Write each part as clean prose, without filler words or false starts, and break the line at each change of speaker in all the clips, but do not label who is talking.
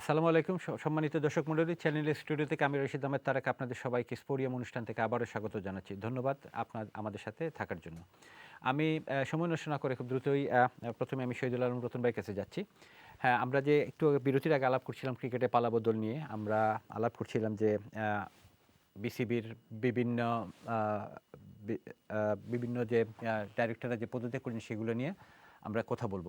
আসসালামু আলাইকুম সম্মানিত দর্শক মণ্ডলী, চ্যানেলের স্টুডিও থেকে আমি রশিদ আহমেদ তারেক আপনাদের সবাইকে স্পোরিয়াম অনুষ্ঠান থেকে আবারও স্বাগত জানাচ্ছি। ধন্যবাদ আমাদের সাথে থাকার জন্য। আমি সময় নষ্ট না করে খুব দ্রুতই প্রথমে আমি শহীদুল আলম রতন ভাইয়ের কাছে যাচ্ছি। হ্যাঁ, আমরা যে একটু বিরতির আগে আলাপ করছিলাম ক্রিকেটে পালাবদল নিয়ে। আমরা আলাপ করছিলাম যে বিসিবির বিভিন্ন আ বি আ বিভিন্ন যে ডাইরেক্টররা যে পদত্যাগ করেন সেগুলো নিয়ে আমরা কথা বলব।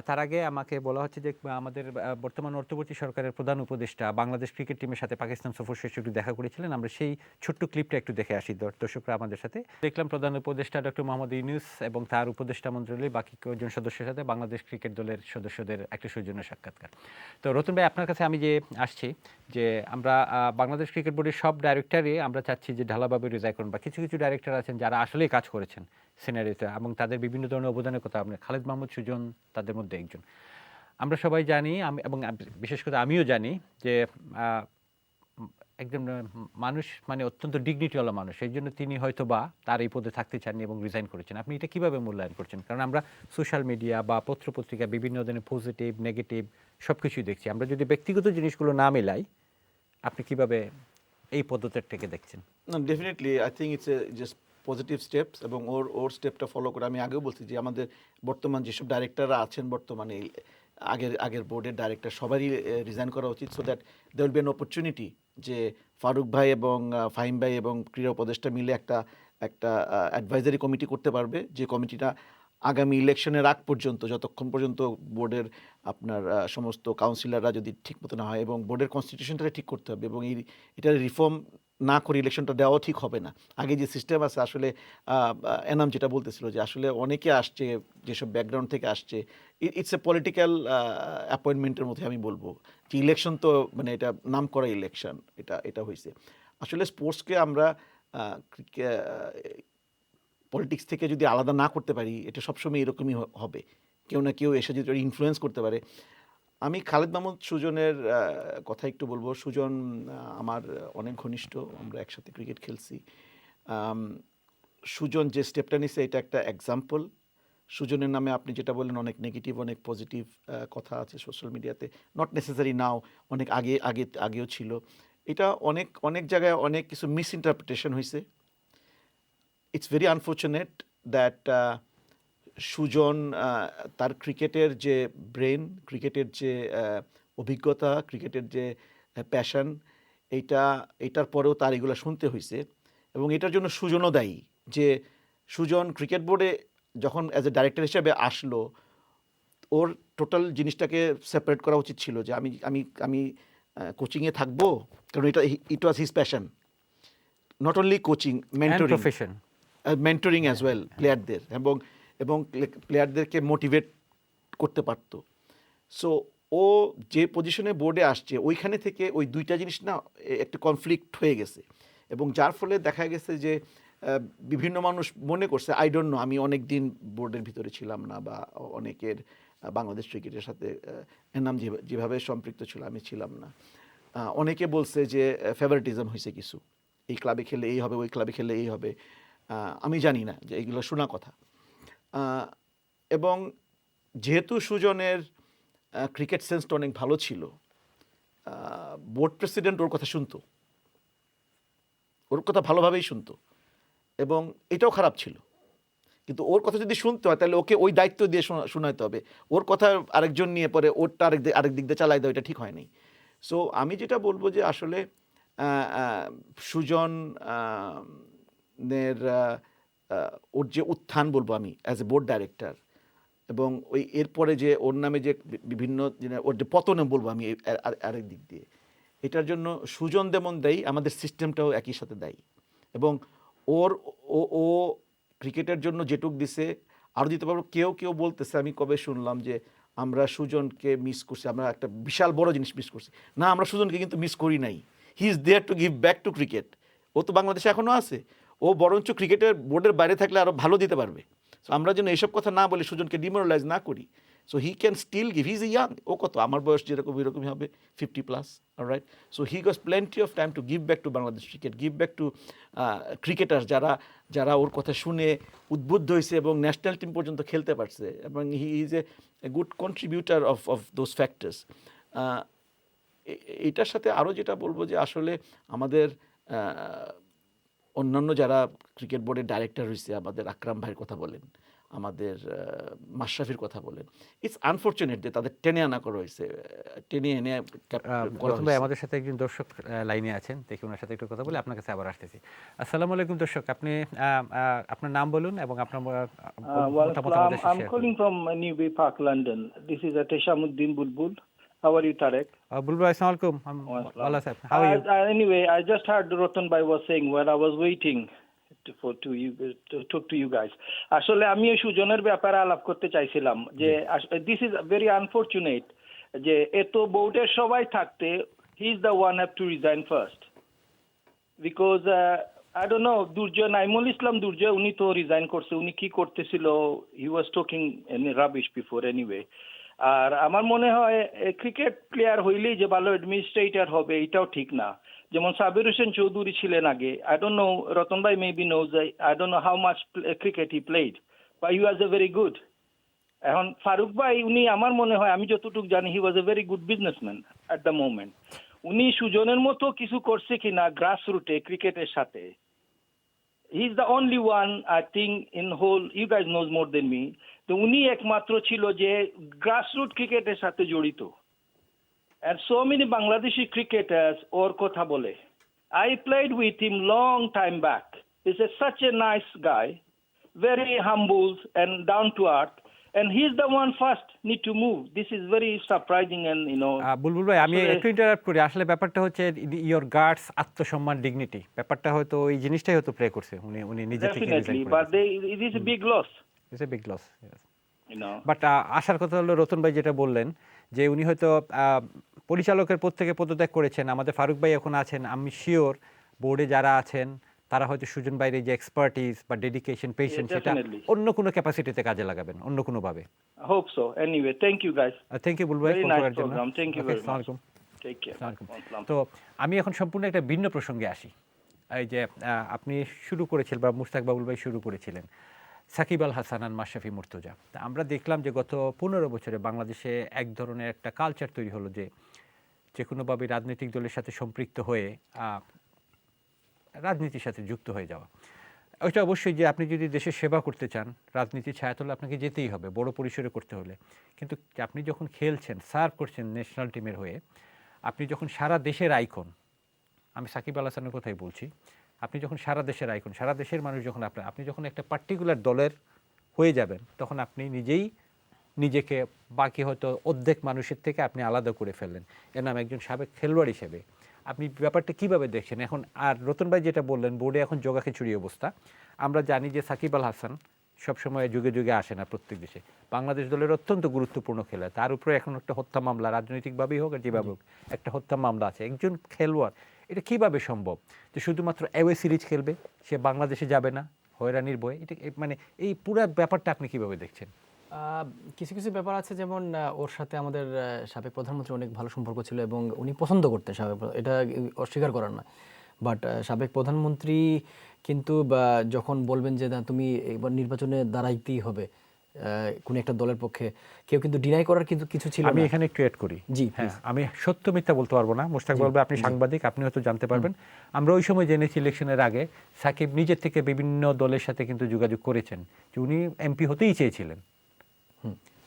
তার আগে আমাকে বলা হচ্ছে যে আমাদের বর্তমান অন্তর্বর্তী সরকারের প্রধান উপদেষ্টা বাংলাদেশ ক্রিকেট টিমের সাথে পাকিস্তান সফর শেষে একটু দেখা করেছিলেন। আমরা সেই ছোট্ট ক্লিপটা একটু দেখে আসি দর্শকরা আমাদের সাথে। দেখলাম প্রধান উপদেষ্টা ডক্টর মোহাম্মদ ইউনূস এবং তার উপদেষ্টা মণ্ডলীর বাকি কয়েকজন সদস্যের সাথে বাংলাদেশ ক্রিকেট দলের সদস্যদের একটা সৌজন্য সাক্ষাৎকার। তো রতন ভাই, আপনার কাছে আমি যে আসছি যে আমরা বাংলাদেশ ক্রিকেট বোর্ডের সব ডাইরেক্টরই আমরা চাচ্ছি যে ঢালাভাবে রিজাইন করুন, বা কিছু কিছু ডাইরেক্টর আছেন যারা আসলেই কাজ করেছেন সিনারিওতে এবং তাদের বিভিন্ন ধরনের অবদানের কথা আমরা খালেদ মাহমুদ সুজন তাদের মধ্যে একজন। আমরা সবাই জানি এবং বিশেষ করে আমিও জানি যে একজন মানুষ মানে অত্যন্ত ডিগনিটিওয়ালা মানুষ, এই জন্য তিনি হয়তো বা তার এই পদে থাকতে চাননি এবং রিজাইন করেছেন। আপনি এটা কিভাবে মূল্যায়ন করছেন? কারণ আমরা সোশ্যাল মিডিয়া বা পত্রপত্রিকা বিভিন্ন ধরনের পজিটিভ নেগেটিভ সব কিছুই দেখছি। আমরা যদি ব্যক্তিগত জিনিসগুলো না মেলাই, আপনি কিভাবে এই পদত্যাগটাকে দেখছেন?
না, definitely I think it's a just positive steps এবং ওর স্টেপটা ফলো করে আমি আগেও বলছি যে আমাদের বর্তমান যেসব ডাইরেক্টররা আছেন বর্তমানে আগের বোর্ডের ডাইরেক্টর সবারই রিজাইন করা উচিত, so that they will be an opportunity যে ফারুক ভাই এবং ফাহিম ভাই এবং ক্রীড়া উপদেষ্টা মিলে একটা একটা অ্যাডভাইজারি কমিটি করতে পারবে, যে কমিটিটা আগামী ইলেকশনের আগ পর্যন্ত, যতক্ষণ পর্যন্ত বোর্ডের আপনার সমস্ত কাউন্সিলররা যদি ঠিক মতো না হয় এবং বোর্ডের কনস্টিটিউশনটা ঠিক করতে হবে এবং এটার রিফর্ম না করে ইলেকশনটা দেওয়াও ঠিক হবে না। আগে যে সিস্টেম আছে আসলে এনাম যেটা বলতেছিল যে আসলে অনেকে আসছে যেসব ব্যাকগ্রাউন্ড থেকে আসছে, ইটস এ পলিটিক্যাল অ্যাপয়েন্টমেন্টের মধ্যে আমি বলবো যে ইলেকশন তো মানে এটা নাম করা ইলেকশন, এটা হয়েছে। আসলে স্পোর্টসকে আমরা পলিটিক্স থেকে যদি আলাদা না করতে পারি, এটা সবসময় এরকমই হবে। কেউ না কেউ এসে যদি ইনফ্লুয়েন্স করতে পারে। আমি খালেদ মাহমুদ সুজনের কথা একটু বলবো। সুজন আমার অনেক ঘনিষ্ঠ, আমরা একসাথে ক্রিকেট খেলছি। আম, সুজন যে স্টেপটা নিছে এটা একটা এক্সাম্পল। সুজনের নামে আপনি যেটা বললেন অনেক নেগেটিভ অনেক পজিটিভ কথা আছে সোশ্যাল মিডিয়াতে, নট নেসেসারি নাও, অনেক আগেও ছিল। এটা অনেক অনেক জায়গায় অনেক কিছু মিস ইন্টারপ্রিটেশন হয়েছে। It's very unfortunate that Sujon তার ক্রিকেটের যে ব্রেন, ক্রিকেটের যে অভিজ্ঞতা, ক্রিকেটের যে প্যাশন, এইটার পরেও তার এগুলো শুনতে হয়েছে এবং এটার জন্য সুজনও দায়ী। যে সুজন ক্রিকেট বোর্ডে যখন অ্যাজ এ ডাইরেক্টর হিসেবে আসলো, ওর টোটাল জিনিসটাকে সেপারেট করা উচিত ছিল যে আমি আমি আমি কোচিংয়ে থাকবো, কারণ it was his passion. Not only coaching,
and
mentoring,
profession.
Mentoring as well প্লেয়ারদের, এবং প্লেয়ারদেরকে মোটিভেট করতে পারতো। সো ও যে পজিশনে বোর্ডে আসছে ওইখানে থেকে ওই দুইটা জিনিস না একটা কনফ্লিক্ট হয়ে গেছে এবং যার ফলে দেখা গেছে যে বিভিন্ন মানুষ মনে করছে, আই ডোন্ট নো, আমি অনেক দিন বোর্ডের ভিতরে ছিলাম না বা অনেকের বাংলাদেশ ক্রিকেটের সাথে এনাম যেভাবে সম্পৃক্ত ছিল আমি ছিলাম না, অনেকে বলছে যে ফেভারিটিজম হয়েছে কিছু, এই ক্লাবে খেলে এই হবে ওই ক্লাবে খেলে এই হবে। আমি জানি না, যে এইগুলো শোনা কথা। এবং যেহেতু সুজনের ক্রিকেট সেন্সটা অনেক ভালো ছিল, বোর্ড প্রেসিডেন্ট ওর কথা শুনতো, ওর কথা ভালোভাবেই শুনতো এবং এটাও খারাপ ছিল। কিন্তু ওর কথা যদি শুনতে হয় তাহলে ওকে ওই দায়িত্ব দিয়ে শোনাতে হবে। ওর কথা আরেকজন নিয়ে পরে ওরটা আরেক দিক দিয়ে চালাই দেওয়া, এটা ঠিক হয়নি। সো আমি যেটা বলবো যে আসলে সুজন নের ওর যে উত্থান বলবো আমি অ্যাজ এ বোর্ড ডাইরেক্টর, এবং ওই এরপরে যে ওর নামে যে বিভিন্ন ওর যে পতনে বলবো আমি আরেক দিক দিয়ে, এটার জন্য সুজন যেমন দেয়, আমাদের সিস্টেমটাও একই সাথে দেয়। এবং ওর ও ও ক্রিকেটের জন্য যেটুক দিছে আরও দিতে পারবো। কেউ কেউ বলতেছে, আমি কবে শুনলাম যে আমরা সুজনকে মিস করছি, আমরা একটা বিশাল বড় জিনিস মিস করছি। না, আমরা সুজনকে কিন্তু মিস করি নাই। He is there to give back to cricket. ও তো বাংলাদেশে এখনও আছে। ও বরঞ্চ ক্রিকেটের বোর্ডের বাইরে থাকলে আরও ভালো দিতে পারবে। সো আমরা যেন এইসব কথা না বলে সুজনকে ডিমোরালাইজ না করি। So he can still give, he is a young, ও কত আমার বয়স যেরকম এরকমই হবে, 50+, alright. So he got plenty of time to give back to Bangladesh cricket, give back to cricketer যারা ওর কথা শুনে উদ্বুদ্ধ হয়েছে এবং ন্যাশনাল টিম পর্যন্ত খেলতে পারছে, এবং হি is a good contributor of those factors. এটার সাথে আরও যেটা বলবো যে আসলে আমাদের অন্যান্য যারা ক্রিকেট বোর্ডের ডাইরেক্টর হয়েছে, আমাদের আকরাম ভাইয়ের কথা বলেন, আমাদের মাশরাফির কথা বলেন, ইটস আনফর্চুনেট যে তাদের টেনে আনা করা হয়েছে, টেনে এনে করা
রতন ভাই
হয়েছে।
আমাদের সাথে একজন দর্শক লাইনে আছেন, দেখি ওনার সাথে একটু কথা বলে আপনার কাছে আবার আসতেছি। আসসালামু আলাইকুম দর্শক, আপনি আপনার নাম বলুন এবং আপনার মতামত আমাদের সাথে
I'm
শেয়ার করুন।
calling from Newby Park, London. This is Teshamuddin Bulbul. How are you, Tarek?
বুলবুল ভাই আসসালামু আলাইকুম, ভালো আছেন, how are you?
Anyway, I just heard Rotan Bhai was saying while I was waiting to talk to you guys. আসলে আমি এই সুজনের ব্যাপারে আলাপ করতে চাইছিলাম যে this is very unfortunate যে এত বোর্ডের সবাই থাকতে he is the one have to resign first. Because I don't know, দুর্জয় নাইমুল ইসলাম দুর্জয় উনি তো রিজাইন করছে, উনি কি করতেছিল, he was talking rubbish before anyway. আর আমার মনে হয় ক্রিকেট প্লেয়ার হইলেই যে ভালো অ্যাডমিনিস্ট্রেটর হবে এটাও ঠিক না। যেমন সাবির হোসেন চৌধুরী ছিলেন আগে, আই ডোন্ট নো, রতন ভাই maybe knows, I don't know how much cricket he played, but he was a very good. এখন ফারুক ভাই উনি আমার মনে হয়, আমি যতটুকু জানি, he was a very good businessman at the moment. উনি সুজনের মতো কিছু করছে কিনা গ্রাস রুটে ক্রিকেটের সাথে, he is the only one I think in whole, you guys knows more than me, তো উনি একমাত্র ছিল যে গ্রাসরুট ক্রিকেটের সাথে জড়িত। And so many Bangladeshi cricketers ওর কথা বলে। I played with him long time back. He's such a nice guy, very humble and down to earth. And he's the one first need to move. This is very surprising and
বুলবুল ভাই আমি
আসলে-
একটু interrupt করি, আসলে ব্যাপারটা হচ্ছে your guards, আত্মসম্মান, dignity, ব্যাপারটা হয়তো এই জিনিসটাই হয়তো প্লে করছে, উনি নিজে থেকে
definitely, but it is a big loss,
it's a big loss. But আসার কথা হলো রতন ভাই যেটা বললেন যে উনি হয়তো পরিচালকের পদ থেকে পদত্যাগ করেছেন, আমাদের ফারুক ভাই এখন আছেন, আমি শিওর বোর্ডে যারা আছেন তারা হয়তো সুজন ভাইয়ের যে এক্সপার্টিস বা ডেডিকেশন, পেশেন্স, সেটা
definitely.
অন্য কোনো ক্যাপাসিটিতে কাজে লাগাবেন, অন্য কোনো ভাবে।
I hope so. Anyway, thank you guys.
Thank you Bulbul ভাই
Very
ফোন
nice
করার জন্য।
program. Thank you
Okay,
very
আসসালামু
much.
আলাইকুম।
Take care.
আসসালামু আলাইকুম।
Assalam.
তো আমি এখন সম্পূর্ণ একটা ভিন্ন প্রসঙ্গে আসি। এই যে আপনি শুরু করেছিলেন বা মুশতাক বাবুল ভাই শুরু করেছিলেন সাকিব আল হাসান আর মাশরাফি মুর্তজা। তা আমরা দেখলাম যে গত 15 বছরে বাংলাদেশে এক ধরনের একটা কালচার তৈরি হলো যে কোনোভাবে রাজনৈতিক দলের সাথে সম্পৃক্ত হয়ে রাজনীতির সাথে যুক্ত হয়ে যাওয়া। ওইটা অবশ্যই যে আপনি যদি দেশের সেবা করতে চান, রাজনীতির ছায়াতলে আপনাকে যেতেই হবে, বড় পরিসরে করতে হলে। কিন্তু আপনি যখন খেলছেন, সার্ভ করছেন ন্যাশনাল টিমের হয়ে, আপনি যখন সারা দেশের আইকন, আমি সাকিব আল হাসানের কথাই বলছি, আপনি যখন সারা দেশের আইকন, সারা দেশের মানুষ যখন আপনি যখন একটা পার্টিকুলার দলের হয়ে যাবেন, তখন আপনি নিজেকে বাকি হয়তো অর্ধেক মানুষের থেকে আপনি আলাদা করে ফেললেন। এর নাম একজন সাবেক খেলোয়াড় হিসেবে আপনি ব্যাপারটা কীভাবে দেখছেন এখন? আর রতন ভাই যেটা বললেন, বোর্ডে এখন জগাখিচুড়ি অবস্থা। আমরা জানি যে সাকিব আল হাসান সবসময় যুগে যুগে আসে না প্রত্যেক দেশে, বাংলাদেশ দলের অত্যন্ত গুরুত্বপূর্ণ খেলা, তার উপরে এখন একটা হত্যা মামলা, রাজনৈতিকভাবেই হোক আর যেভাবে হোক একটা হত্যা মামলা আছে। একজন খেলোয়াড়, এটা কীভাবে সম্ভব যে শুধুমাত্র অ্যাওয়ে সিরিজ খেলবে, সে বাংলাদেশে যাবে না হয়রানির বয়ে? এটা মানে এই পুরো ব্যাপারটা আপনি কীভাবে দেখছেন?
কিছু কিছু ব্যাপার আছে, যেমন ওর সাথে আমাদের সাবেক প্রধানমন্ত্রী অনেক ভালো সম্পর্ক ছিল এবং উনি পছন্দ করতেন এটা অস্বীকার করার নয়। বাট সাবেক প্রধানমন্ত্রী কিন্তু যখন বলবেন যে না তুমি এবার নির্বাচনে দাঁড়াইতেই হবে কোন একটা দলের পক্ষে, কেউ কিন্তু ডিনাই করার কিন্তু কিছু ছিল না।
আমি এখানে একটু অ্যাড করি।
জি,
হ্যাঁ, আমি সত্য মিথ্যা বলতে পারবো না, মুশতাক বলবে, আপনি সাংবাদিক, আপনি হয়তো জানতে পারবেন। আমরা ওই সময় জেনেছি ইলেকশনের আগে সাকিব নিজের থেকে বিভিন্ন দলের সাথে কিন্তু যোগাযোগ করেছেন যে উনি এমপি হতেই চেয়েছিলেন।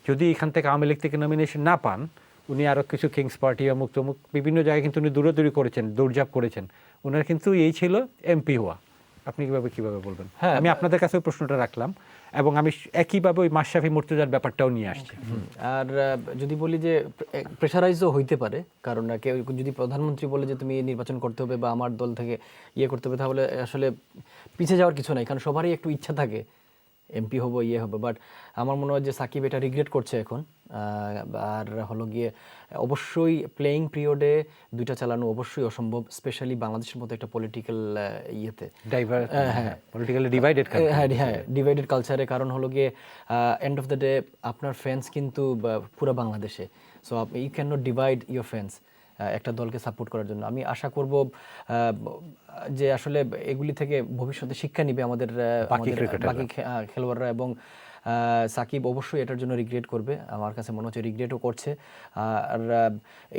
যদি এখান থেকে আওয়ামী লীগ থেকে নমিনেশন না পান, উনি আরও কিছু কিংস পার্টি অমুক তমুক বিভিন্ন জায়গায় কিন্তু উনি দৌড়াদৌড়ি করেছেন, দৌড়ঝাঁপ করেছেন, ওনার কিন্তু এই ছিল এমপি হওয়া। আপনি কিভাবে বলবেন?
হ্যাঁ,
আমি আপনাদের কাছে ওই প্রশ্নটা রাখলাম এবং আমি একইভাবে ওই মাশরাফি মুর্তজার ব্যাপারটাও নিয়ে আসছি।
আর যদি বলি যে প্রেশারাইজও হইতে পারে, কারণ কেউ যদি প্রধানমন্ত্রী বলে যে তুমি নির্বাচন করতে হবে বা আমার দল থেকে করতে হবে, তাহলে আসলে পিছিয়ে যাওয়ার কিছু নাই, কারণ সবারই একটু ইচ্ছা থাকে এমপি হবো, হবে। বাট আমার মনে হয় যে সাকিব এটা রিগ্রেট করছে এখন। আর হলো গিয়ে অবশ্যই প্লেয়িং পিরিয়ডে দুইটা চালানো অবশ্যই অসম্ভব, স্পেশালি বাংলাদেশের মতো একটা পলিটিক্যাল ডিভাইডেড কালচারে। কারণ হলো গিয়ে এন্ড অফ দ্য ডে আপনার ফ্যান্স কিন্তু পুরো বাংলাদেশে, so you cannot divide your fans একটা দলকে সাপোর্ট করার জন্য। আমি আশা করব যে আসলে এগুলি থেকে ভবিষ্যতে শিক্ষা নিবে আমাদের বাকি খেলোয়াড়রা এবং সাকিব অবশ্যই এটার জন্য রিগ্রেট করবে, আমার কাছে মনে হচ্ছে রিগ্রেটও করছে। আর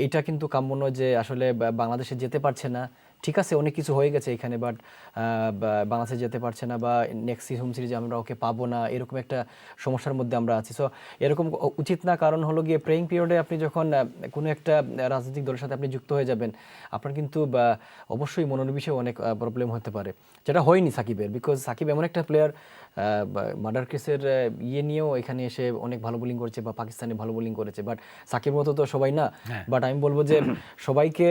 এইটা কিন্তু কাম্য নয় যে আসলে বাংলাদেশে যেতে পারছে না, ঠিক আছে অনেক কিছু হয়ে গেছে এখানে, বাট বাংলাদেশে যেতে পারছে না বা নেক্সট হোম সিরিজে আমরা ওকে পাবো না, এরকম একটা সমস্যার মধ্যে আমরা আছি। সো এরকম উচিত না, কারণ হলো গিয়ে প্লেয়িং পিরিয়ডে আপনি যখন কোনো একটা রাজনৈতিক দলের সাথে আপনি যুক্ত হয়ে যাবেন, আপনার কিন্তু অবশ্যই মনোনিবেশে অনেক প্রবলেম হতে পারে, যেটা হয়নি সাকিবের, বিকজ সাকিব এমন একটা প্লেয়ার মার্ডার কেসের ইয়ে নিয়েও এখানে এসে অনেক ভালো বোলিং করেছে বা পাকিস্তানে ভালো বোলিং করেছে, বাট সাকিব মতো তো সবাই না। বাট আমি বলবো যে সবাইকে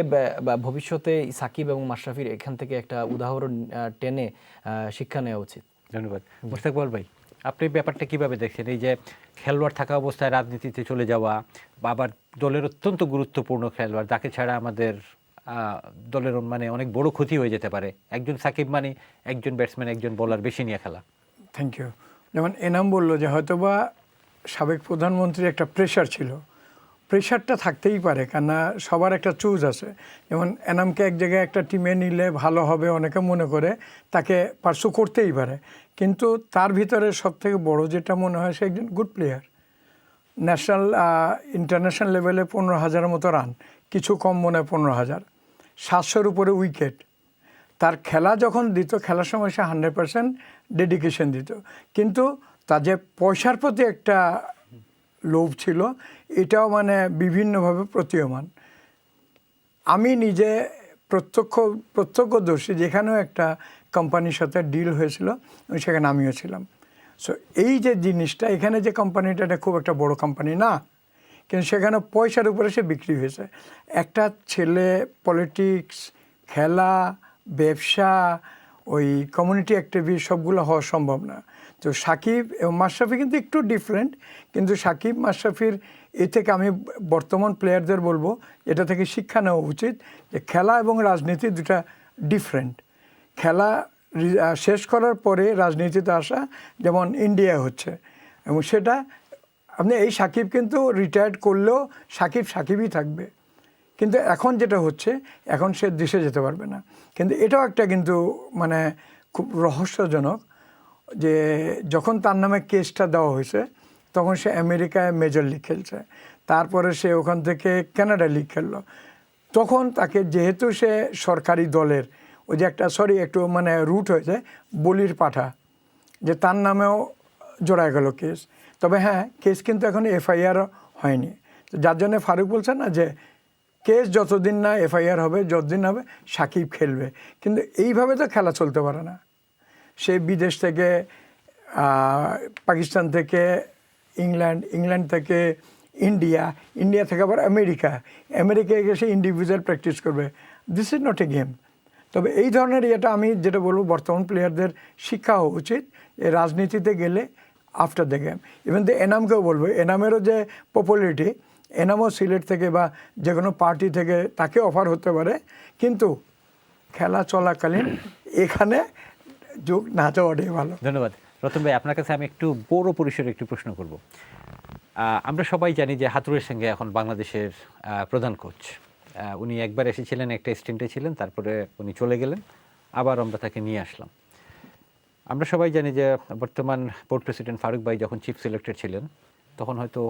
ভবিষ্যতে সাকিব এবং মাশরাফির এখান থেকে একটা উদাহরণ টেনে শিক্ষা নেওয়া উচিত।
ধন্যবাদ। মুস্তাকবল ভাই, আপনি ব্যাপারটা কিভাবে দেখছেন, এই যে খেলোয়াড় থাকা অবস্থায় রাজনীতিতে চলে যাওয়া, বা আবার দলের অত্যন্ত গুরুত্বপূর্ণ খেলোয়াড় যাকে ছাড়া আমাদের দলের মানে অনেক বড় ক্ষতি হয়ে যেতে পারে, একজন সাকিব মানে একজন ব্যাটসম্যান একজন বোলার বেশি নিয়ে খেলা?
Thank you. যেমন এনাম বললো যে হয়তোবা সাবেক প্রধানমন্ত্রীর একটা প্রেশার ছিল, প্রেশারটা থাকতেই পারে, কেননা সবার একটা চুজ আছে। যেমন এনামকে এক জায়গায় একটা টিমে নিলে ভালো হবে অনেকে মনে করে, তাকে পার্সু করতেই পারে, কিন্তু তার ভিতরে সবথেকে বড় যেটা মনে হয় সে একজন গুড প্লেয়ার। ন্যাশনাল ইন্টারন্যাশনাল লেভেলে 15,000-এর মতো রান, কিছু কম মনে হয় 15,000, 700-র উপরে উইকেট। তার খেলা যখন দিত, খেলার সময় সে 100% ডেডিকেশন দিত, কিন্তু তার যে পয়সার প্রতি একটা লোভ ছিল, এটাও মানে বিভিন্নভাবে প্রতীয়মান। আমি নিজে প্রত্যক্ষদর্শী, যেখানেও একটা কোম্পানির সাথে ডিল হয়েছিল সেখানে আমিও ছিলাম। সো এই যে জিনিসটা, এখানে যে কোম্পানিটা, এটা খুব একটা বড় কোম্পানি না, কিন্তু সেখানে পয়সার উপরে সে বিক্রি হয়েছে। একটা ছেলে পলিটিক্স, খেলা, ব্যবসা, ওই কমিউনিটি অ্যাক্টিভিস্ট সবগুলো হওয়া সম্ভব না। তো সাকিব এবং মাশরাফি কিন্তু একটু ডিফারেন্ট, কিন্তু সাকিব মাশরাফির এ থেকে আমি বর্তমান প্লেয়ারদের বলবো এটা থেকে শিক্ষা নেওয়া উচিত যে খেলা এবং রাজনীতি দুটা ডিফারেন্ট। খেলা শেষ করার পরে রাজনীতিতে আসা, যেমন ইন্ডিয়া হচ্ছে, এবং সেটা আপনি এই সাকিব কিন্তু রিটায়ার্ড করলেও সাকিবই থাকবে, কিন্তু এখন যেটা হচ্ছে, এখন সে দেশে যেতে পারবে না। কিন্তু এটাও একটা কিন্তু মানে খুব রহস্যজনক যে যখন তার নামে কেসটা দেওয়া হয়েছে, তখন সে আমেরিকায় মেজর লিগ খেলছে, তারপরে সে ওখান থেকে কানাডা লিগ খেললো। তখন তাকে, যেহেতু সে সরকারি দলের ওই যে একটা একটু মানে রুট হয়েছে বলির পাঠা, যে তার নামেও জোড়া গেল কেস। তবে হ্যাঁ, কেস কিন্তু এখন এফআইআর হয়নি, যার জন্য ফারুক বলছে না যে কেস যতদিন না এফআইআর হবে, যতদিন হবে সাকিব খেলবে। কিন্তু এইভাবে তো খেলা চলতে পারে না। সে বিদেশ থেকে, পাকিস্তান থেকে ইংল্যান্ড থেকে ইন্ডিয়া থেকে আবার আমেরিকায় গিয়ে সে ইন্ডিভিজুয়াল প্র্যাকটিস করবে। This is not a game. তবে এই ধরনের এটা আমি যেটা বলবো, বর্তমান প্লেয়ারদের শিক্ষা হওয়া উচিত যে রাজনীতিতে গেলে after the game. Even the এনামকেও বলবো, এনামেরও যে পপুলারিটি, এনামও সিলেট থেকে বা যে কোনো পার্টি থেকে তাকে অফার হতে পারে, কিন্তু খেলা চলাকালীন এখানে যোগ না যাওয়াটাই ভালো।
ধন্যবাদ। রতন ভাই, আপনার কাছে আমি একটু বড় পরিসরে একটু প্রশ্ন করব। আমরা সবাই জানি যে হাতুড়ের সঙ্গে এখন বাংলাদেশের প্রধান কোচ, উনি একবার এসেছিলেন, একটা স্টেন্টে ছিলেন, তারপরে উনি চলে গেলেন, আবার আমরা তাকে নিয়ে আসলাম। আমরা সবাই জানি যে বর্তমান বোর্ড প্রেসিডেন্ট ফারুক ভাই যখন চিফ সিলেক্টর ছিলেন, তখন হয়তো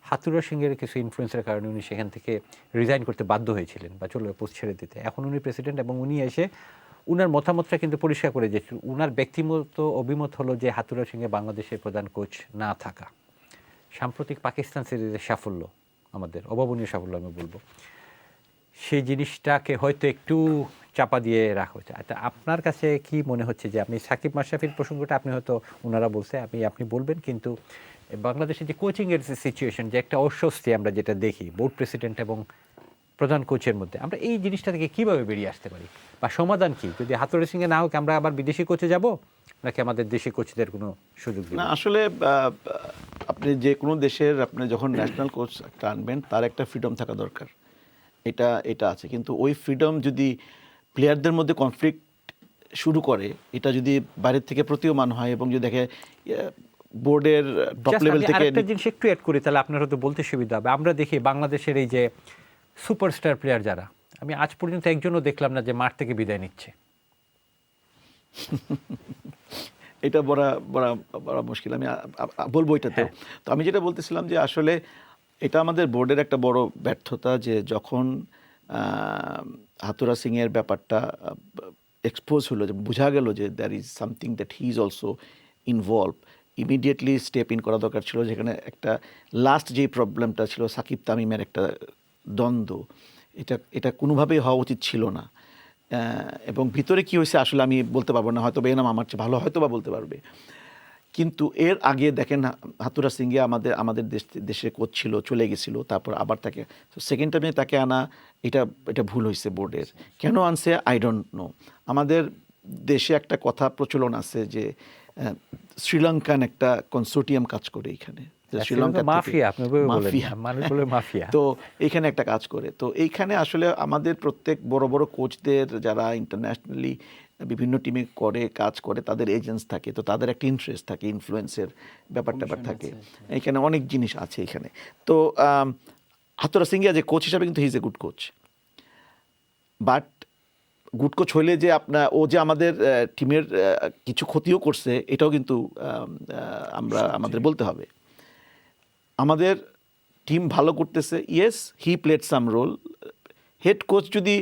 হাতুড়া সিংয়ের কিছু ইনফ্লুয়েন্সের কারণে উনি সেখান থেকে রিজাইন করতে বাধ্য হয়েছিলেন বা পোস্ট ছেড়ে দিতে। এখন উনি প্রেসিডেন্ট এবং উনি এসে উনার মতামতটা কিন্তু পরিষ্কার করে যে উনার ব্যক্তিগত অভিমত হলো যে হাতুড়া সিংয়ে বাংলাদেশের প্রধান কোচ না থাকা। সাম্প্রতিক পাকিস্তান সিরিজের সাফল্য, আমাদের অভাবনীয় সাফল্য আমি বলবো, সেই জিনিসটাকে হয়তো একটু চাপা দিয়ে রাখা হচ্ছে। আচ্ছা, আপনার কাছে কি মনে হচ্ছে যে আপনি সাকিব মাশরাফির প্রসঙ্গটা আপনি হয়তো ওনারা বলছে, আপনি বলবেন, কিন্তু বাংলাদেশের যে কোচিংয়ের সিচুয়েশন, যে একটা অস্বস্তি আমরা যেটা দেখি বোর্ড প্রেসিডেন্ট এবং প্রধান কোচের মধ্যে, আমরা এই জিনিসটা থেকে কীভাবে বেরিয়ে আসতে পারি বা সমাধান কি? যদি হাতুড়ি সিংয়ে না হোক, আমরা আবার বিদেশি কোচে যাব নাকি আমাদের দেশি কোচদের কোনো সুযোগ দিবেন?
না, আসলে আপনি যে কোনো দেশের, আপনি যখন ন্যাশনাল কোচ একটা আনবেন, তার একটা ফ্রিডম থাকা দরকার, এটা আছে। কিন্তু ওই ফ্রিডম যদি প্লেয়ারদের মধ্যে কনফ্লিক্ট শুরু করে, এটা যদি বাইরের থেকে প্রতীয়মান হয় এবং যদি দেখে বোর্ডের টপ লেভেল থেকে।
একটা জিনিস একটু অ্যাড করি, তাহলে আপনার হয়তো বলতে সুবিধা হবে। আমরা দেখি বাংলাদেশের এই যে সুপারস্টার প্লেয়ার যারা, আমি আজ পর্যন্ত একজনও দেখলাম না যে মাঠ থেকে বিদায় নিচ্ছে।
এটা বড় বড় বড় মুশকিল। আমি বলবো এটাতেও। তো আমি যেটা বলতেছিলাম যে আসলে এটা আমাদের বোর্ডের একটা বড় ব্যর্থতা যে যখন হাতুড়া সিং এর ব্যাপারটা এক্সপোজ হলো, যে বোঝা গেল যে there is something that he is also involve, immediately step in করা দরকার ছিল। যেখানে একটা লাস্ট যেই প্রবলেমটা ছিল সাকিব তামিমের একটা দ্বন্দ্ব, এটা কোনোভাবেই হওয়া উচিত ছিল না। এবং ভিতরে কি হয়েছে আসলে আমি বলতে পারবো না, হয়তো বেনাম আমার চেয়ে ভালো হয়তো বা বলতে পারবে। কিন্তু এর আগে দেখেন হাতুড়া সিংহে আমাদের দেশে কোচ ছিল, চলে গেছিল, তারপর আবার তাকে সেকেন্ড টাইমে তাকে আনা, এটা ভুল হয়েছে বোর্ডের। কেন আনছে আই ডোন্ট নো। আমাদের দেশে একটা কথা প্রচলন আছে যে শ্রীলঙ্কান একটা কনসোর্টিয়াম কাজ করে এখানে,
শ্রীলঙ্কা মাফিয়া, আপনি মানুষ বলে মাফিয়া।
তো এইখানে একটা কাজ করে। তো এইখানে আসলে আমাদের প্রত্যেক বড় বড় কোচদের যারা ইন্টারন্যাশনালি বিভিন্ন টিমে কাজ করে তাদের এজেন্টস থাকে, তো তাদের একটা ইন্টারেস্ট থাকে, ইনফ্লুয়েন্সের ব্যাপার থাকে এখানে, অনেক জিনিস আছে এখানে। তো হাতুড়া সিংহে যে কোচ হিসাবে কিন্তু হি is a good coach, but good coach হইলে যে ও যে আমাদের টিমের কিছু ক্ষতিও করছে এটাও কিন্তু আমাদের বলতে হবে। আমাদের টিম ভালো করতেছে, yes he played some role. Head coach যদি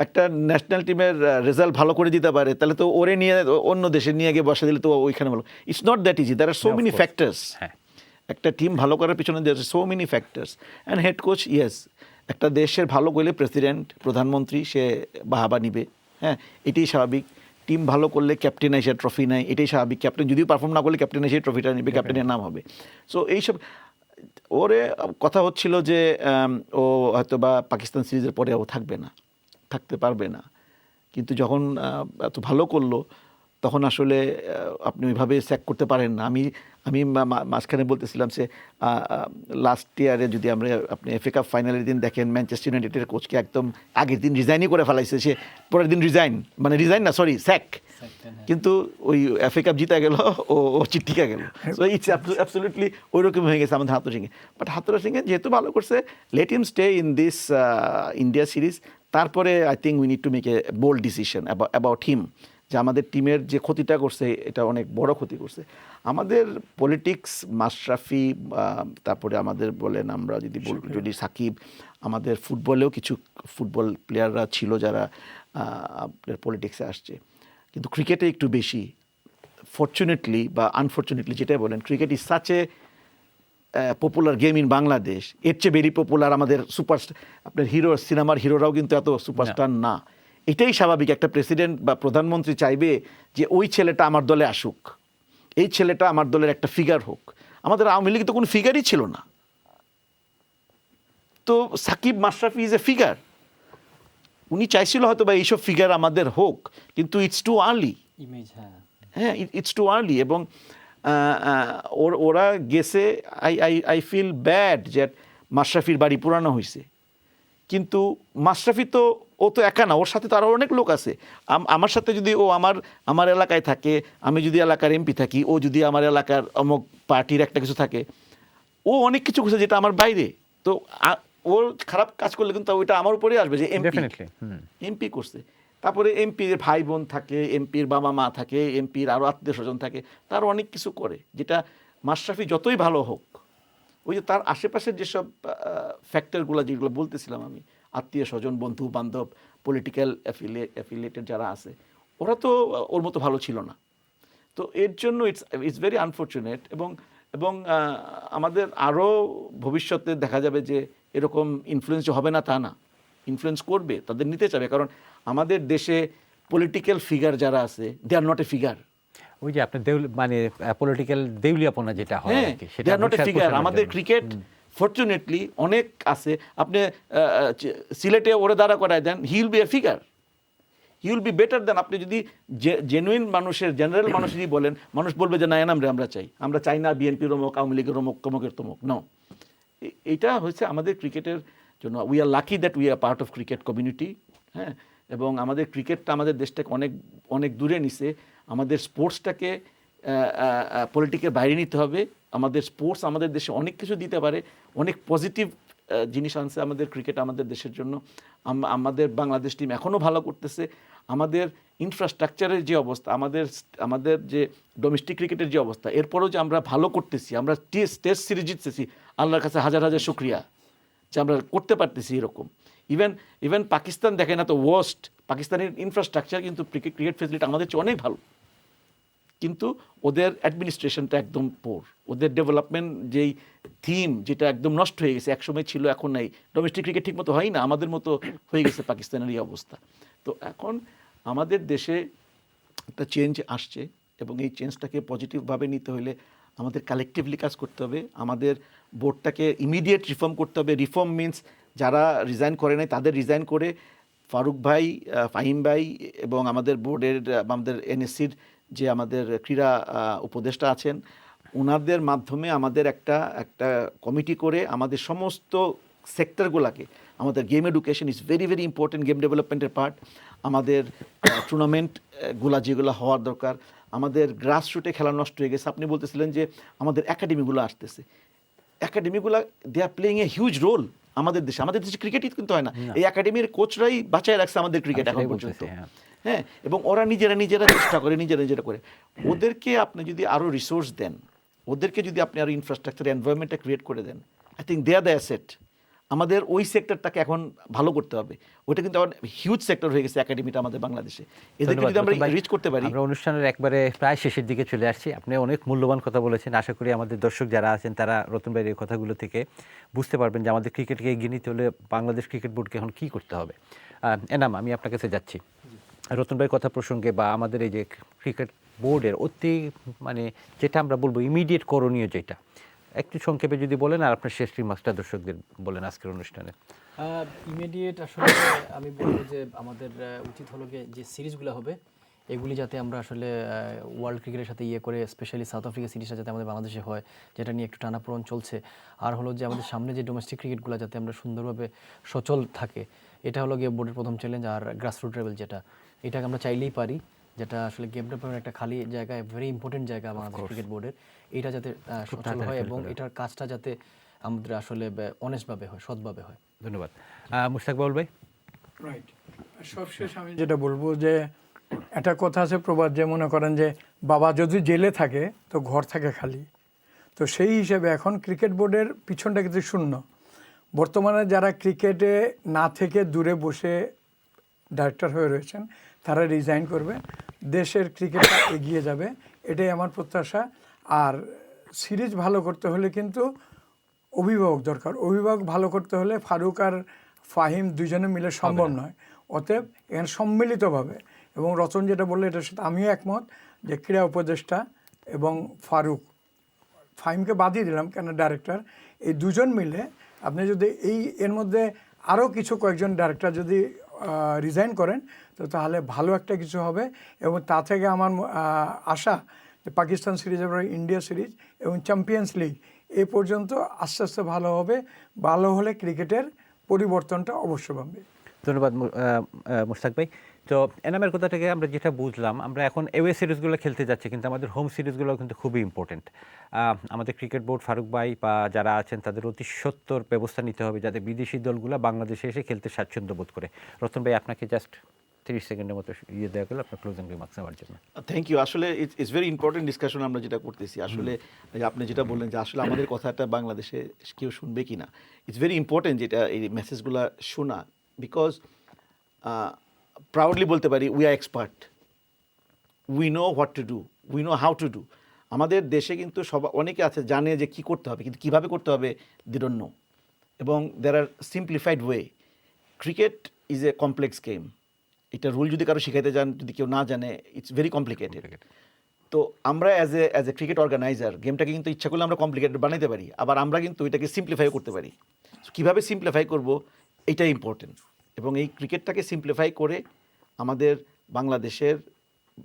একটা ন্যাশনাল টিমের রেজাল্ট ভালো করে দিতে পারে তাহলে তো ওরে নিয়ে অন্য দেশে নিয়ে গিয়ে বসা দিলে তো ওইখানে ভালো। It's not that easy, there are so many factors. একটা টিম ভালো করার পিছনে there are so many factors. And head coach, yes, একটা দেশের ভালো করলে প্রেসিডেন্ট, প্রধানমন্ত্রী সে বাহাবা নিবে, হ্যাঁ, এটাই স্বাভাবিক। টিম ভালো করলে ক্যাপ্টেন এসে ট্রফি নেয়, এটাই স্বাভাবিক। ক্যাপ্টেন যদিও পারফর্ম না করলে ক্যাপ্টেন এসে ট্রফিটা নিবে, ক্যাপ্টেনের নাম হবে। সো এইসব ওরে কথা হচ্ছিল যে ও হয়তো বা পাকিস্তান সিরিজের পরে ও থাকতে পারবে না। কিন্তু যখন এত ভালো করলো তখন আসলে আপনি ওইভাবে স্যাক করতে পারেন না। আমি মাঝখানে বলতেছিলাম সে লাস্ট ইয়ারে যদি আপনি এফএ কাপ ফাইনালের দিন দেখেন, ম্যানচেস্টার ইউনাইটেডের কোচকে একদম আগের দিন রিজাইনই করে ফেলাইছে, সে পরের দিন স্যাক। কিন্তু ওই এফএ কাপ জিতা গেল, ও চিঠিকা গেল। সো ইটস অ্যাবসলিউটলি ওই রকম হয়ে গেছে আমাদের হাতুড়া সিংহে। বাট হাতুড়া সিংহে যেহেতু ভালো করছে, let him stay in this India series. তারপরে I think we need to make a bold decision about him, যে আমাদের টিমের যে ক্ষতিটা করছে এটা অনেক বড় ক্ষতি করছে। আমাদের পলিটিক্স, মাশরাফি, তারপরে আমাদের বলেন আমরা যদি সাকিব, আমাদের ফুটবলেও কিছু ফুটবল প্লেয়াররা ছিল যারা আপনার পলিটিক্সে আসছে, কিন্তু ক্রিকেটে একটু বেশি। ফর্চুনেটলি বা আনফর্চুনেটলি যেটাই বলেন, cricket is such a popular game in Bangladesh. এর চেয়ে ভেরি পপুলার আমাদের সুপারস্টার, আপনার সিনেমার হিরোরাও কিন্তু এত সুপারস্টার না। এটাই স্বাভাবিক। একটা প্রেসিডেন্ট বা প্রধানমন্ত্রী চাইবে যে ওই ছেলেটা আমার দলে আসুক, এই ছেলেটা আমার দলের একটা ফিগার হোক। আমাদের আওয়ামী লীগে তো কোনো ফিগারই ছিল না। তো Shakib, Mashrafe is a figure. উনি চাইছিল হয়তো বা এইসব ফিগার আমাদের হোক, কিন্তু ইটস টু আর্লি। হ্যাঁ, ইটস টু আর্লি। এবং ওরা গেছে, আই ফিল ব্যাড যে মাশরাফির বাড়ি পুরানো হয়েছে, কিন্তু মাশরাফি তো ও তো একা না, ওর সাথে তো আরও অনেক লোক আছে। আমার সাথে যদি ও আমার এলাকায় থাকে, আমি যদি এলাকার এমপি থাকি, ও যদি আমার এলাকার অমুক পার্টির একটা কিছু থাকে, ও অনেক কিছু করছে যেটা আমার বাইরে। তো ওর খারাপ কাজ করলে কিন্তু ওইটা আমার উপরেই আসবে যে এমপি করছে। তারপরে এমপির ভাই বোন থাকে, এমপির বাবা মা থাকে, এমপির আরও আত্মীয় স্বজন থাকে, তার অনেক কিছু করে যেটা মাশরাফি যতই ভালো হোক, ওই যে তার আশেপাশের যেসব ফ্যাক্টরগুলো যেগুলো বলতেছিলাম আমি, আত্মীয় স্বজন, বন্ধু বান্ধব, পলিটিক্যাল অ্যাফিলিয়েটেড যারা আছে, ওরা তো ওর মতো ভালো ছিল না। তো এর জন্য ইটস ভেরি আনফর্চুনেট। এবং আমাদের আরও ভবিষ্যতে দেখা যাবে যে এরকম ইনফ্লুয়েন্স হবে না তা না, ইনফ্লুয়েন্স করবে, তাদের নিতে চাবে। কারণ আমাদের দেশে পলিটিক্যাল ফিগার যারা আছে, দে আর নট এ ফিগার।
ওই যে আপনার মানে পলিটিক্যাল দেউলিয়াপনা যেটা হয়,
they are not a figure. আমাদের ক্রিকেট ফর্চুনেটলি অনেক আছে। আপনি সিলেটে ওরে দাঁড়া করায় দেন, he will be a figure, he will be better then. আপনি যদি জেনুইন মানুষের, জেনারেল মানুষ যদি বলেন, মানুষ বলবে যে না, এনাম রে আমরা চাই না বিএনপির অমুক, আওয়ামী লীগের অমুক, তমুকের তমুক। নো, এইটা হচ্ছে আমাদের ক্রিকেটের জন্য। We are lucky that we are part of cricket community. হ্যাঁ, এবং আমাদের ক্রিকেটটা আমাদের দেশটাকে অনেক অনেক দূরে নিছে। আমাদের স্পোর্টসটাকে পলিটিকের বাইরে নিতে হবে। আমাদের স্পোর্টস আমাদের দেশে অনেক কিছু দিতে পারে, অনেক পজিটিভ জিনিস আনছে আমাদের ক্রিকেট আমাদের দেশের জন্য। আমাদের বাংলাদেশ টিম এখনও ভালো করতেছে। আমাদের ইনফ্রাস্ট্রাকচারের যে অবস্থা, আমাদের যে ডোমেস্টিক ক্রিকেটের যে অবস্থা, এরপরও যে আমরা ভালো করতেছি, আমরা টেস্ট সিরিজ জিততেছি, আল্লাহর কাছে হাজার হাজার শুকরিয়া যে আমরা করতে পারতেছি এরকম। ইভেন পাকিস্তান দেখে না তো ওয়ার্স্ট, পাকিস্তানের ইনফ্রাস্ট্রাকচার কিন্তু ক্রিকেট ফেসিলিটি আমাদের চেয়ে অনেক ভালো, কিন্তু ওদের অ্যাডমিনিস্ট্রেশনটা একদম পোর, ওদের ডেভেলপমেন্ট যেই থিম যেটা একদম নষ্ট হয়ে গেছে, একসময় ছিল এখন নাই। ডোমেস্টিক ক্রিকেট ঠিক মতো হয় না, আমাদের মতো হয়ে গেছে পাকিস্তানের এই অবস্থা। তো এখন আমাদের দেশে একটা চেঞ্জ আসছে এবং এই চেঞ্জটাকে পজিটিভভাবে নিতে হলে আমাদের কালেকটিভলি কাজ করতে হবে। আমাদের বোর্ডটাকে ইমিডিয়েট রিফর্ম করতে হবে। রিফর্ম মিন্স যারা রিজাইন করে নাই তাদের রিজাইন করে ফারুক ভাই, ফাহিম ভাই এবং আমাদের বোর্ডের আমাদের এনএসসির যে আমাদের ক্রীড়া উপদেষ্টা আছেন, ওনাদের মাধ্যমে আমাদের একটা কমিটি করে আমাদের সমস্ত সেক্টরগুলোকে, আমাদের game education is very very important, game ডেভেলপমেন্টের পার্ট, আমাদের টুর্নামেন্টগুলো যেগুলো হওয়ার দরকার, আমাদের গ্রাসরুটে খেলা নষ্ট হয়ে গেছে। আপনি বলতেছিলেন যে আমাদের একাডেমিগুলো আসতেছে, একাডেমিগুলো they are playing a huge role আমাদের দেশে ক্রিকেটই কিন্তু হয় না, এই একাডেমির কোচরাই বাঁচায় রাখছে আমাদের ক্রিকেট এখন পর্যন্ত। হ্যাঁ, এবং ওরা নিজেরা চেষ্টা করে, নিজেরা করে। ওদেরকে আপনি যদি আরও রিসোর্স দেন, ওদেরকে যদি আপনি আরও ইনফ্রাস্ট্রাকচার এনভায়রনমেন্টটা ক্রিয়েট করে দেন, I think they are the asset. আমাদের ওই সেক্টরটাকে এখন ভালো করতে হবে। ওইটা কিন্তু আমার হিউজ সেক্টর হয়ে গেছে একাডেমিটা আমাদের বাংলাদেশে। এদেরকে যদি আমরা রিচ করতে পারি।
আমরা অনুষ্ঠানের একবারে প্রায় শেষের দিকে চলে আসছি। আপনি অনেক মূল্যবান কথা বলেছেন। আশা করি আমাদের দর্শক যারা আছেন তারা রতন ভাইয়ের এই কথাগুলো থেকে বুঝতে পারবেন যে আমাদের ক্রিকেটকে এগিয়ে নিতে হলে বাংলাদেশ ক্রিকেট বোর্ডকে এখন কী করতে হবে। এনাম, আমি আপনার কাছে যাচ্ছি রতন ভাইয়ের কথা প্রসঙ্গে, বা আমাদের এই যে ক্রিকেট বোর্ডের অতি যেটা আমরা বলবো ইমিডিয়েট করণীয় যেটা, একটু সংক্ষেপে যদি বলেন, আর আপনার শেষ রিমার্কসটা দর্শকদের বলেন আজকের অনুষ্ঠানে।
ইমিডিয়েট আসলে আমি বলবো যে আমাদের উচিত হলো যে সিরিজগুলো হবে এগুলি যাতে আমরা আসলে ওয়ার্ল্ড ক্রিকেটের সাথে করে, স্পেশালি সাউথ আফ্রিকা সিরিজটা যাতে আমাদের বাংলাদেশে হয়, যেটা নিয়ে একটু টানাপোড়েন চলছে। আর হলো যে আমাদের সামনে যে ডোমেস্টিক ক্রিকেটগুলো যাতে আমরা সুন্দরভাবে সচল থাকে, এটা হলো গিয়ে বোর্ডের প্রথম চ্যালেঞ্জ। আর গ্রাসরুট লেভেল এটাকে আমরা চাইলেই পারি, যেটা আসলে গেম ডেভেলপমেন্ট একটা খালি জায়গায়, ভেরি ইম্পর্টেন্ট জায়গা বাংলাদেশ ক্রিকেট বোর্ডের, এটা যাতে সচল হয় এবং এটার কাজটা যাতে আমাদের আসলে অনেস্টভাবে হয়, সৎভাবে হয়।
ধন্যবাদ। মুশতাক বাউল ভাই।
রাইট, সবশেষ আমি যেটা বলবো যে একটা কথা আছে প্রবাদ, যে মনে করেন যে বাবা যদি জেলে থাকে তো ঘর থাকে খালি। তো সেই হিসেবে এখন ক্রিকেট বোর্ডের পিছনটা কিন্তু শূন্য। বর্তমানে যারা ক্রিকেটে না থেকে দূরে বসে ডাইরেক্টর হয়ে রয়েছেন তারা রিজাইন করবে, দেশের ক্রিকেটটা এগিয়ে যাবে, এটাই আমার প্রত্যাশা। আর সিরিজ ভালো করতে হলে কিন্তু অভিভাবক দরকার। অভিভাবক ভালো করতে হলে ফারুক আর ফাহিম দুজনে মিলে সম্ভব নয়। অতএব এখানে সম্মিলিতভাবে, এবং রতন যেটা বললে এটার সাথে আমিও একমত, যে ক্রীড়া উপদেষ্টা এবং ফাহিমকে বাদই দিলাম কেন ডাইরেক্টর, এই দুজন মিলে আপনি যদি এর মধ্যে আরও কয়েকজন ডাইরেক্টর যদি রিজাইন করেন তো তাহলে ভালো একটা কিছু হবে। এবং তা থেকে আমার আশা যে পাকিস্তান সিরিজ, এবার ইন্ডিয়া সিরিজ এবং চ্যাম্পিয়ন্স লিগ এই পর্যন্ত আস্তে আস্তে ভালো হবে। ভালো হলে ক্রিকেটের পরিবর্তনটা অবশ্য পাবে।
ধন্যবাদ মুশতাক ভাই। তো এনামের কথা থেকে আমরা যেটা বুঝলাম, আমরা এখন এওয়ে সিরিজগুলো খেলতে যাচ্ছি, কিন্তু আমাদের হোম সিরিজগুলো কিন্তু খুবই ইম্পর্টেন্ট। আমাদের ক্রিকেট বোর্ড, ফারুক ভাই বা যারা আছেন তাদের অতি সত্বর ব্যবস্থা নিতে হবে যাতে বিদেশি দলগুলো বাংলাদেশে এসে খেলতে স্বাচ্ছন্দ্য বোধ করে। রতন ভাই, আপনাকে জাস্ট 30 সেকেন্ডের মতো দেওয়া গেল আপনার ক্লোজিং রিমার্কস নেওয়ার জন্য।
Thank you. আসলে ইটস ভেরি ইম্পর্টেন্ট ডিসকাশন আমরা যেটা করতেছি। আসলে আপনি যেটা বললেন যে আসলে আমাদের কথাটা বাংলাদেশে কেউ শুনবে কি না, ইটস ভেরি ইম্পর্টেন্ট যেটা এই মেসেজগুলো শোনা, বিকজ প্রাউডলি বলতে পারি we are expert, we know what to do, we know how to do. আমাদের দেশে কিন্তু অনেকে আছে জানে যে কী করতে হবে, কিন্তু কীভাবে করতে হবে দে ডোন্ট নো। এবং they are simplified way. Cricket is a complex game. এটা রুল যদি কারো শিখাইতে যান, যদি কেউ না জানে, ইটস ভেরি কমপ্লিকেটেড। তো আমরা অ্যাজ এ ক্রিকেট অর্গানাইজার গেমটাকে কিন্তু ইচ্ছা করলে আমরা কমপ্লিকেটেড বানাইতে পারি, আবার আমরা কিন্তু এটাকে সিম্পলিফাই করতে পারি। কীভাবে সিম্পলিফাই করব এটাই ইম্পর্টেন্ট। এবং এই ক্রিকেটটাকে সিম্পলিফাই করে আমাদের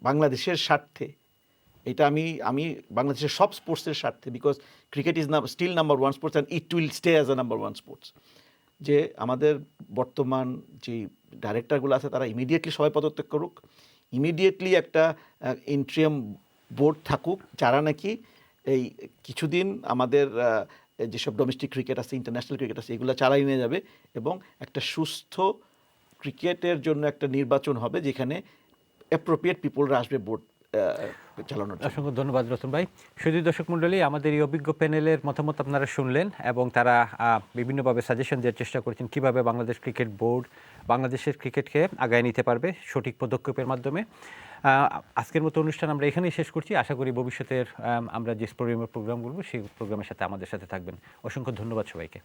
বাংলাদেশের স্বার্থে, এটা আমি বাংলাদেশের সব স্পোর্টসের স্বার্থে, because cricket is still number one sports and it will stay as a number one sports. যে আমাদের বর্তমান যে ডাইরেক্টরগুলো আছে তারা ইমিডিয়েটলি সবাই পদত্যাগ করুক, ইমিডিয়েটলি একটা ইন্ট্রিয়াম বোর্ড থাকুক যারা নাকি এই কিছুদিন আমাদের যেসব ডোমেস্টিক ক্রিকেট আছে, ইন্টারন্যাশনাল ক্রিকেট আছে, এগুলো চালিয়ে নিয়ে যাবে এবং একটা সুস্থ ক্রিকেটের জন্য একটা নির্বাচন হবে যেখানে অ্যাপ্রোপ্রিয়েট পিপলরা আসবে বোর্ড চালানোর জন্য।
অসংখ্য ধন্যবাদ রতন ভাই। শুধু দর্শক মণ্ডলী, আমাদের এই অভিজ্ঞ প্যানেলের মতামত আপনারা শুনলেন এবং তারা বিভিন্নভাবে সাজেশন দেওয়ার চেষ্টা করেছেন কীভাবে বাংলাদেশ ক্রিকেট বোর্ড বাংলাদেশের ক্রিকেটকে আগায় নিতে পারবে সঠিক পদক্ষেপের মাধ্যমে। আজকের মতো অনুষ্ঠান আমরা এখানেই শেষ করছি। আশা করি ভবিষ্যতের আমরা যে প্রোগ্রাম করবো সেই প্রোগ্রামের সাথে আমাদের সাথে থাকবেন। অসংখ্য ধন্যবাদ সবাইকে।